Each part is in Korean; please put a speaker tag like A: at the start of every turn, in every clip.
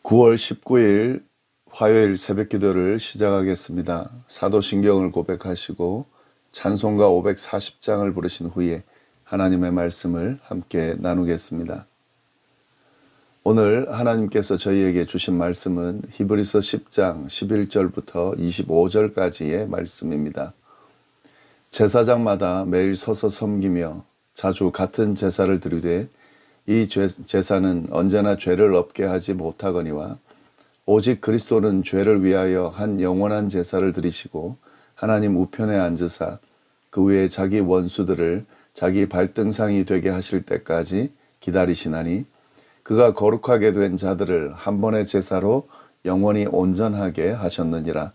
A: 9월 19일 화요일 새벽기도를 시작하겠습니다. 사도신경을 고백하시고 찬송가 540장을 부르신 후에 하나님의 말씀을 함께 나누겠습니다. 오늘 하나님께서 저희에게 주신 말씀은 히브리서 10장 11절부터 25절까지의 말씀입니다. 제사장마다 매일 서서 섬기며 자주 같은 제사를 드리되 이 제사는 언제나 죄를 없게 하지 못하거니와 오직 그리스도는 죄를 위하여 한 영원한 제사를 드리시고 하나님 우편에 앉으사 그 위에 자기 원수들을 자기 발등상이 되게 하실 때까지 기다리시나니 그가 거룩하게 된 자들을 한 번의 제사로 영원히 온전하게 하셨느니라.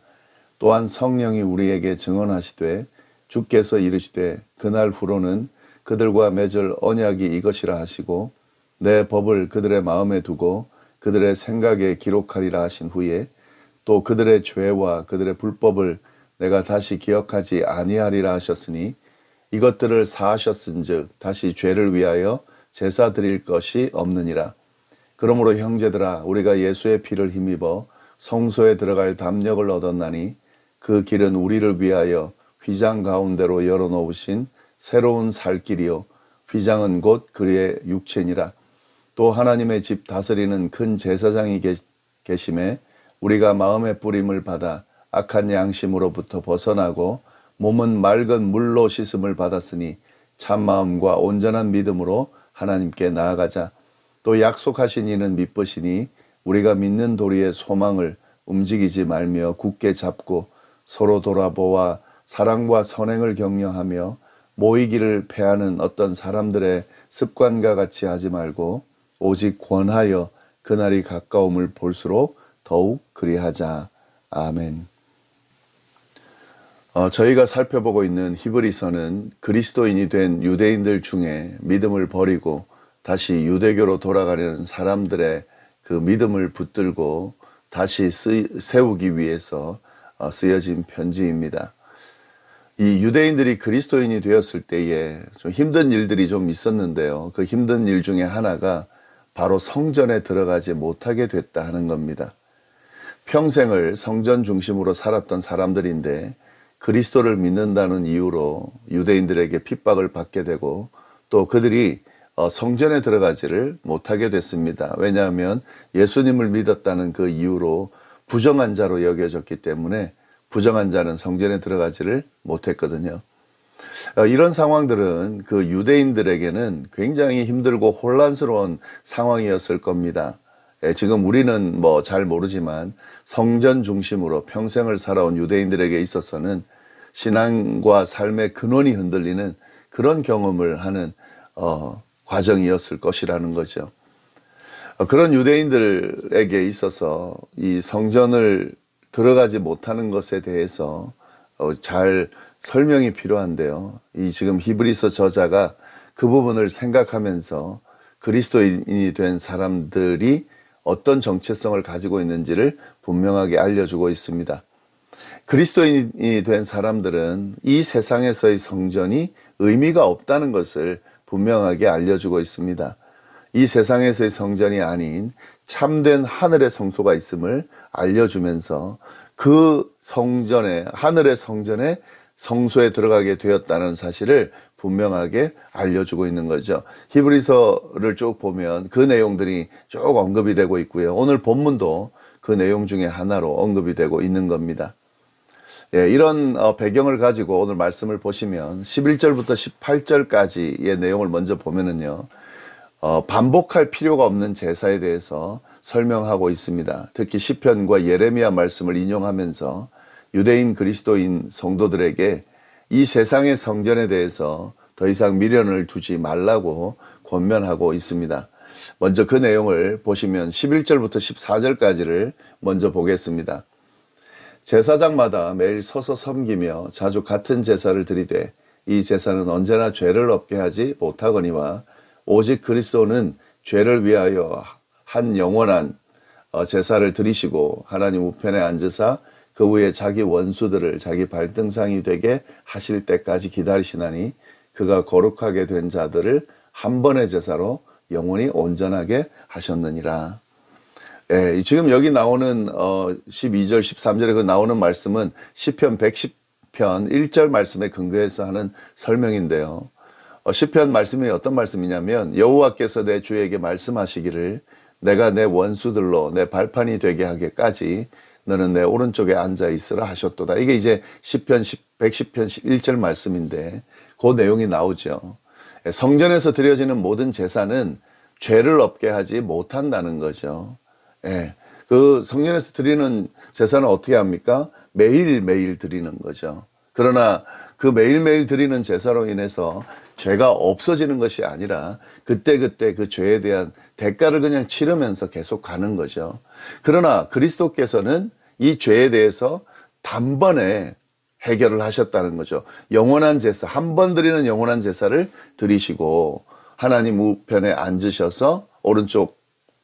A: 또한 성령이 우리에게 증언하시되 주께서 이르시되 그날 후로는 그들과 맺을 언약이 이것이라 하시고 내 법을 그들의 마음에 두고 그들의 생각에 기록하리라 하신 후에 또 그들의 죄와 그들의 불법을 내가 다시 기억하지 아니하리라 하셨으니 이것들을 사하셨은즉 다시 죄를 위하여 제사 드릴 것이 없느니라. 그러므로 형제들아 우리가 예수의 피를 힘입어 성소에 들어갈 담력을 얻었나니 그 길은 우리를 위하여 휘장 가운데로 열어놓으신 새로운 살 길이요 휘장은 곧 그의 육체니라. 또 하나님의 집 다스리는 큰 제사장이 계심에 우리가 마음의 뿌림을 받아 악한 양심으로부터 벗어나고 몸은 맑은 물로 씻음을 받았으니 참마음과 온전한 믿음으로 하나님께 나아가자. 또 약속하신 이는 미쁘시니 우리가 믿는 도리의 소망을 움직이지 말며 굳게 잡고 서로 돌아보아 사랑과 선행을 격려하며 모이기를 패하는 어떤 사람들의 습관과 같이 하지 말고 오직 권하여 그날이 가까움을 볼수록 더욱 그리하자. 아멘. 저희가 살펴보고 있는 히브리서는 그리스도인이 된 유대인들 중에 믿음을 버리고 다시 유대교로 돌아가려는 사람들의 그 믿음을 붙들고 다시 세우기 위해서 쓰여진 편지입니다. 이 유대인들이 그리스도인이 되었을 때에 좀 힘든 일들이 좀 있었는데요. 그 힘든 일 중에 하나가 바로 성전에 들어가지 못하게 됐다 하는 겁니다. 평생을 성전 중심으로 살았던 사람들인데 그리스도를 믿는다는 이유로 유대인들에게 핍박을 받게 되고 또 그들이 성전에 들어가지를 못하게 됐습니다. 왜냐하면 예수님을 믿었다는 그 이유로 부정한 자로 여겨졌기 때문에 부정한 자는 성전에 들어가지를 못했거든요. 이런 상황들은 그 유대인들에게는 굉장히 힘들고 혼란스러운 상황이었을 겁니다. 지금 우리는 뭐 잘 모르지만 성전 중심으로 평생을 살아온 유대인들에게 있어서는 신앙과 삶의 근원이 흔들리는 그런 경험을 하는 과정이었을 것이라는 거죠. 그런 유대인들에게 있어서 이 성전을 들어가지 못하는 것에 대해서 잘 설명이 필요한데요. 이 지금 히브리서 저자가 그 부분을 생각하면서 그리스도인이 된 사람들이 어떤 정체성을 가지고 있는지를 분명하게 알려주고 있습니다. 그리스도인이 된 사람들은 이 세상에서의 성전이 의미가 없다는 것을 분명하게 알려주고 있습니다. 이 세상에서의 성전이 아닌 참된 하늘의 성소가 있음을 알려주면서 그 성전에, 하늘의 성전에 성소에 들어가게 되었다는 사실을 분명하게 알려주고 있는 거죠. 히브리서를 쭉 보면 그 내용들이 쭉 언급이 되고 있고요. 오늘 본문도 그 내용 중에 하나로 언급이 되고 있는 겁니다. 이런 배경을 가지고 오늘 말씀을 보시면 11절부터 18절까지의 내용을 먼저 보면은요. 반복할 필요가 없는 제사에 대해서 설명하고 있습니다. 특히 시편과 예레미야 말씀을 인용하면서 유대인 그리스도인 성도들에게 이 세상의 성전에 대해서 더 이상 미련을 두지 말라고 권면하고 있습니다. 먼저 그 내용을 보시면 11절부터 14절까지를 먼저 보겠습니다. 제사장마다 매일 서서 섬기며 자주 같은 제사를 드리되 이 제사는 언제나 죄를 없게 하지 못하거니와 오직 그리스도는 죄를 위하여 한 영원한 제사를 드리시고 하나님 우편에 앉으사 그 위에 자기 원수들을 자기 발등상이 되게 하실 때까지 기다리시나니 그가 거룩하게 된 자들을 한 번의 제사로 영원히 온전하게 하셨느니라. 예, 지금 여기 나오는 12절, 13절에 그 나오는 말씀은 시편 110편 1절 말씀에 근거해서 하는 설명인데요. 시편 말씀이 어떤 말씀이냐면 여호와께서 내 주에게 말씀하시기를 내가 내 원수들로 내 발판이 되게 하기까지 너는 내 오른쪽에 앉아 있으라 하셨도다. 이게 이제 시편 110편 1절 말씀인데 그 내용이 나오죠. 성전에서 드려지는 모든 제사는 죄를 없게 하지 못한다는 거죠. 예, 그 성전에서 드리는 제사는 어떻게 합니까? 매일매일 드리는 거죠. 그러나 그 매일매일 드리는 제사로 인해서 죄가 없어지는 것이 아니라 그때그때 그 죄에 대한 대가를 그냥 치르면서 계속 가는 거죠. 그러나 그리스도께서는 이 죄에 대해서 단번에 해결을 하셨다는 거죠. 영원한 제사, 한 번 드리는 영원한 제사를 드리시고 하나님 우편에 앉으셔서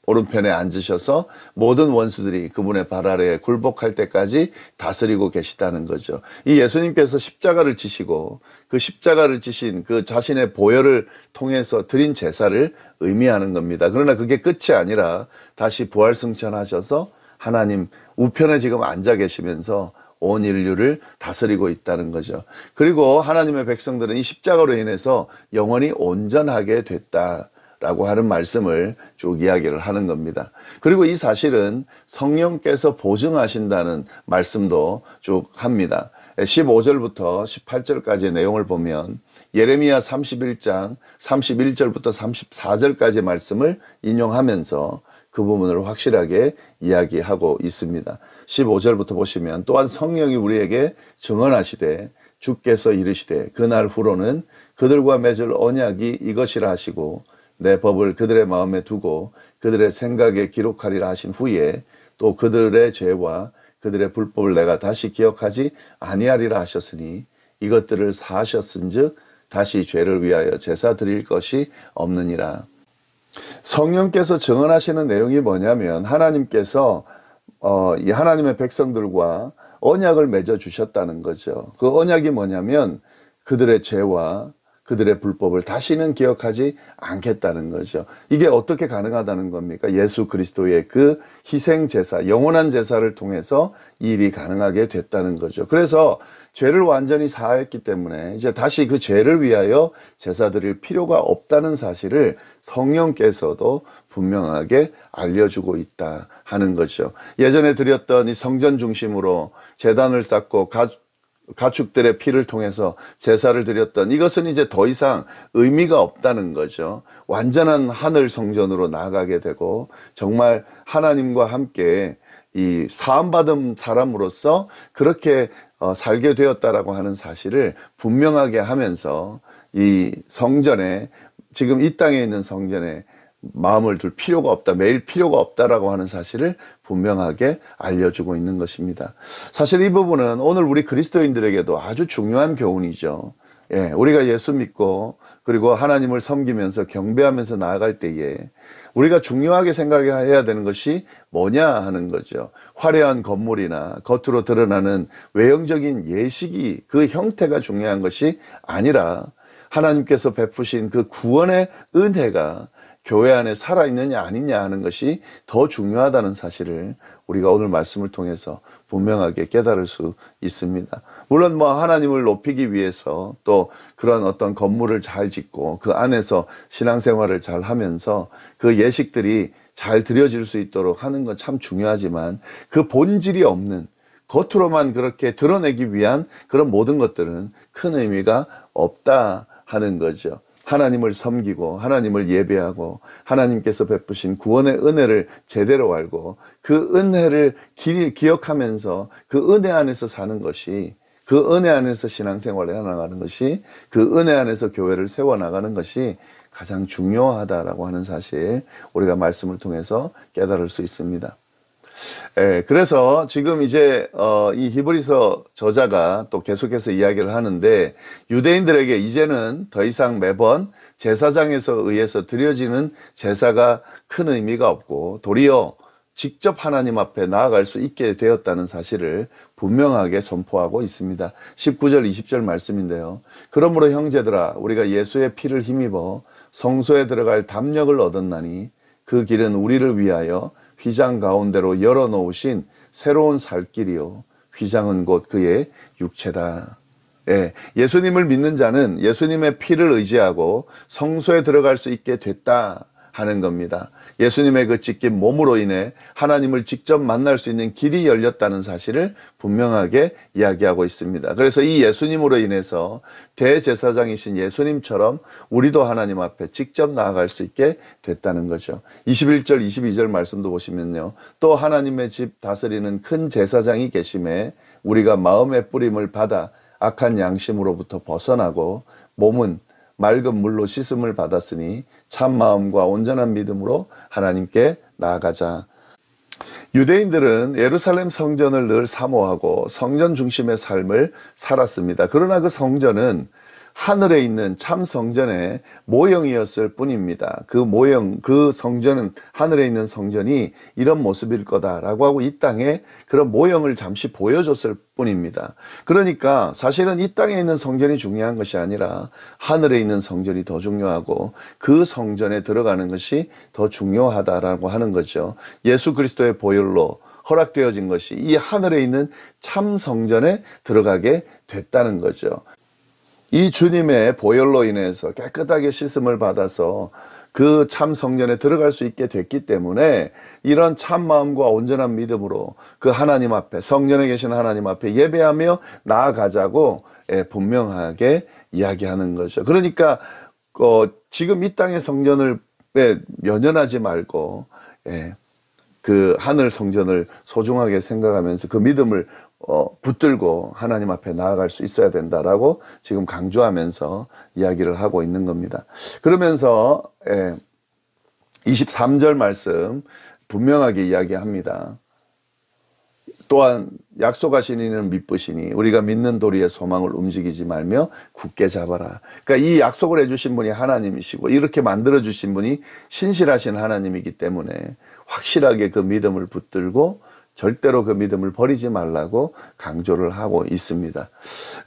A: 오른편에 앉으셔서 모든 원수들이 그분의 발 아래에 굴복할 때까지 다스리고 계시다는 거죠. 이 예수님께서 십자가를 지시고 그 십자가를 지신 그 자신의 보혈을 통해서 드린 제사를 의미하는 겁니다. 그러나 그게 끝이 아니라 다시 부활승천하셔서 하나님 우편에 지금 앉아 계시면서 온 인류를 다스리고 있다는 거죠. 그리고 하나님의 백성들은 이 십자가로 인해서 영원히 온전하게 됐다라고 하는 말씀을 쭉 이야기를 하는 겁니다. 그리고 이 사실은 성령께서 보증하신다는 말씀도 쭉 합니다. 15절부터 18절까지의 내용을 보면 예레미야 31장 31절부터 34절까지의 말씀을 인용하면서 그 부분을 확실하게 이야기하고 있습니다. 15절부터 보시면 또한 성령이 우리에게 증언하시되 주께서 이르시되 그날 후로는 그들과 맺을 언약이 이것이라 하시고 내 법을 그들의 마음에 두고 그들의 생각에 기록하리라 하신 후에 또 그들의 죄와 그들의 불법을 내가 다시 기억하지 아니하리라 하셨으니 이것들을 사하셨은즉 다시 죄를 위하여 제사 드릴 것이 없느니라. 성령께서 증언하시는 내용이 뭐냐면 하나님께서 이 하나님의 백성들과 언약을 맺어 주셨다는 거죠. 그 언약이 뭐냐면 그들의 죄와 그들의 불법을 다시는 기억하지 않겠다는 거죠. 이게 어떻게 가능하다는 겁니까? 예수 그리스도의 그 희생 제사, 영원한 제사를 통해서 이 일이 가능하게 됐다는 거죠. 그래서 죄를 완전히 사했기 때문에 이제 다시 그 죄를 위하여 제사 드릴 필요가 없다는 사실을 성령께서도 분명하게 알려주고 있다 하는 거죠. 예전에 드렸던 이 성전 중심으로 제단을 쌓고 가축들의 피를 통해서 제사를 드렸던 이것은 이제 더 이상 의미가 없다는 거죠. 완전한 하늘 성전으로 나아가게 되고 정말 하나님과 함께 이 사함받은 사람으로서 그렇게 살게 되었다라고 하는 사실을 분명하게 하면서 이 성전에 지금 이 땅에 있는 성전에 마음을 둘 필요가 없다, 매일 필요가 없다라고 하는 사실을 분명하게 알려주고 있는 것입니다. 사실 이 부분은 오늘 우리 그리스도인들에게도 아주 중요한 교훈이죠. 예, 우리가 예수 믿고 그리고 하나님을 섬기면서 경배하면서 나아갈 때에 우리가 중요하게 생각해야 되는 것이 뭐냐 하는 거죠. 화려한 건물이나 겉으로 드러나는 외형적인 예식이 그 형태가 중요한 것이 아니라 하나님께서 베푸신 그 구원의 은혜가 교회 안에 살아있느냐 아니냐 하는 것이 더 중요하다는 사실을 우리가 오늘 말씀을 통해서 분명하게 깨달을 수 있습니다. 물론 뭐 하나님을 높이기 위해서 또 그런 어떤 건물을 잘 짓고 그 안에서 신앙생활을 잘 하면서 그 예식들이 잘 드려질 수 있도록 하는 건 참 중요하지만 그 본질이 없는 겉으로만 그렇게 드러내기 위한 그런 모든 것들은 큰 의미가 없다 하는 거죠. 하나님을 섬기고 하나님을 예배하고 하나님께서 베푸신 구원의 은혜를 제대로 알고 그 은혜를 기억하면서 그 은혜 안에서 사는 것이, 그 은혜 안에서 신앙생활을 해나가는 것이, 그 은혜 안에서 교회를 세워나가는 것이 가장 중요하다라고 하는 사실 우리가 말씀을 통해서 깨달을 수 있습니다. 그래서 지금 이제 이 히브리서 저자가 또 계속해서 이야기를 하는데 유대인들에게 이제는 더 이상 매번 제사장에서 의해서 드려지는 제사가 큰 의미가 없고 도리어 직접 하나님 앞에 나아갈 수 있게 되었다는 사실을 분명하게 선포하고 있습니다. 19절 20절 말씀인데요. 그러므로 형제들아 우리가 예수의 피를 힘입어 성소에 들어갈 담력을 얻었나니 그 길은 우리를 위하여 휘장 가운데로 열어놓으신 새로운 살길이요 휘장은 곧 그의 육체다. 예, 예수님을 믿는 자는 예수님의 피를 의지하고 성소에 들어갈 수 있게 됐다 하는 겁니다. 예수님의 그 찢긴 몸으로 인해 하나님을 직접 만날 수 있는 길이 열렸다는 사실을 분명하게 이야기하고 있습니다. 그래서 이 예수님으로 인해서 대제사장이신 예수님처럼 우리도 하나님 앞에 직접 나아갈 수 있게 됐다는 거죠. 21절 22절 말씀도 보시면요, 또 하나님의 집 다스리는 큰 제사장이 계심에 우리가 마음의 뿌림을 받아 악한 양심으로부터 벗어나고 몸은 맑은 물로 씻음을 받았으니 참 마음과 온전한 믿음으로 하나님께 나아가자. 유대인들은 예루살렘 성전을 늘 사모하고 성전 중심의 삶을 살았습니다. 그러나 그 성전은 하늘에 있는 참 성전의 모형이었을 뿐입니다. 그 모형, 그 성전은, 하늘에 있는 성전이 이런 모습일 거다라고 하고 이 땅에 그런 모형을 잠시 보여줬을 뿐입니다. 그러니까 사실은 이 땅에 있는 성전이 중요한 것이 아니라 하늘에 있는 성전이 더 중요하고 그 성전에 들어가는 것이 더 중요하다라고 하는 거죠. 예수 그리스도의 보혈로 허락되어진 것이 이 하늘에 있는 참 성전에 들어가게 됐다는 거죠. 이 주님의 보혈로 인해서 깨끗하게 씻음을 받아서 그 참 성전에 들어갈 수 있게 됐기 때문에 이런 참 마음과 온전한 믿음으로 그 하나님 앞에, 성전에 계신 하나님 앞에 예배하며 나아가자고 분명하게 이야기하는 거죠. 그러니까 지금 이 땅의 성전을 연연하지 말고 그 하늘 성전을 소중하게 생각하면서 그 믿음을 붙들고 하나님 앞에 나아갈 수 있어야 된다라고 지금 강조하면서 이야기를 하고 있는 겁니다. 그러면서 23절 말씀 분명하게 이야기합니다. 또한 약속하신 이는 믿으시니 우리가 믿는 도리의 소망을 움직이지 말며 굳게 잡아라. 그러니까 이 약속을 해주신 분이 하나님이시고 이렇게 만들어주신 분이 신실하신 하나님이기 때문에 확실하게 그 믿음을 붙들고 절대로 그 믿음을 버리지 말라고 강조를 하고 있습니다.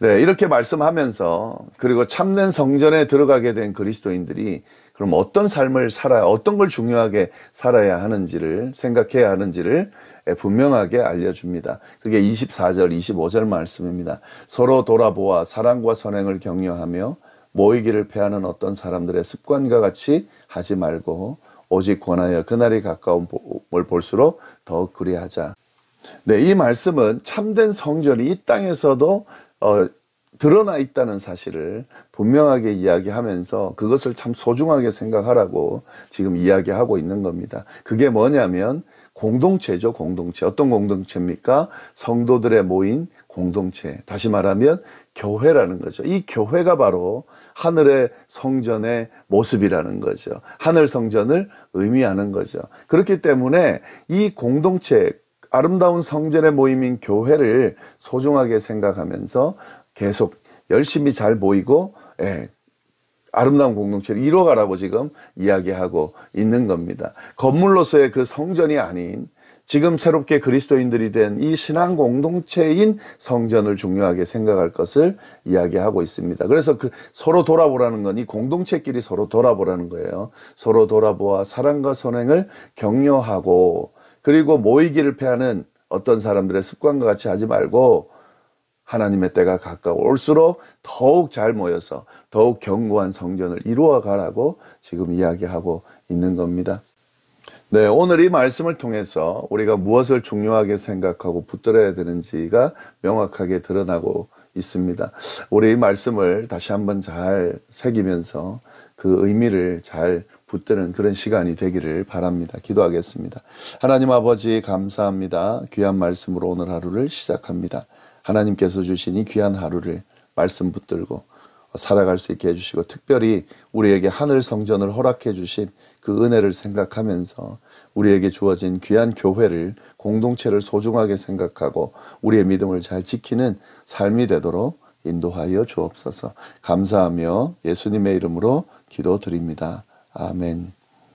A: 네, 이렇게 말씀하면서 그리고 참된 성전에 들어가게 된 그리스도인들이 그럼 어떤 삶을 살아야, 어떤 걸 중요하게 살아야 하는지를 생각해야 하는지를 분명하게 알려줍니다. 그게 24절, 25절 말씀입니다. 서로 돌아보아 사랑과 선행을 격려하며 모이기를 패하는 어떤 사람들의 습관과 같이 하지 말고 오직 권하여 그날이 가까운 볼 볼수록 더욱 그리하자. 네, 이 말씀은 참된 성전이 이 땅에서도 드러나 있다는 사실을 분명하게 이야기하면서 그것을 참 소중하게 생각하라고 지금 이야기하고 있는 겁니다. 그게 뭐냐면 공동체죠, 공동체. 어떤 공동체입니까? 성도들의 모인 공동체. 다시 말하면 교회라는 거죠. 이 교회가 바로 하늘의 성전의 모습이라는 거죠. 하늘 성전을 의미하는 거죠. 그렇기 때문에 이 공동체, 아름다운 성전의 모임인 교회를 소중하게 생각하면서 계속 열심히 잘 모이고 아름다운 공동체를 이뤄가라고 지금 이야기하고 있는 겁니다. 건물로서의 그 성전이 아닌 지금 새롭게 그리스도인들이 된 이 신앙 공동체인 성전을 중요하게 생각할 것을 이야기하고 있습니다. 그래서 그 서로 돌아보라는 건 이 공동체끼리 서로 돌아보라는 거예요. 서로 돌아보아 사랑과 선행을 격려하고 그리고 모이기를 패하는 어떤 사람들의 습관과 같이 하지 말고 하나님의 때가 가까울수록 더욱 잘 모여서 더욱 견고한 성전을 이루어 가라고 지금 이야기하고 있는 겁니다. 네, 오늘 이 말씀을 통해서 우리가 무엇을 중요하게 생각하고 붙들어야 되는지가 명확하게 드러나고 있습니다. 우리 이 말씀을 다시 한번 잘 새기면서 그 의미를 잘 붙드는 그런 시간이 되기를 바랍니다. 기도하겠습니다. 하나님 아버지 감사합니다. 귀한 말씀으로 오늘 하루를 시작합니다. 하나님께서 주신 이 귀한 하루를 말씀 붙들고 살아갈 수 있게 해주시고 특별히 우리에게 하늘 성전을 허락해 주신 그 은혜를 생각하면서 우리에게 주어진 귀한 교회를, 공동체를 소중하게 생각하고 우리의 믿음을 잘 지키는 삶이 되도록 인도하여 주옵소서. 감사하며 예수님의 이름으로 기도드립니다. 아멘.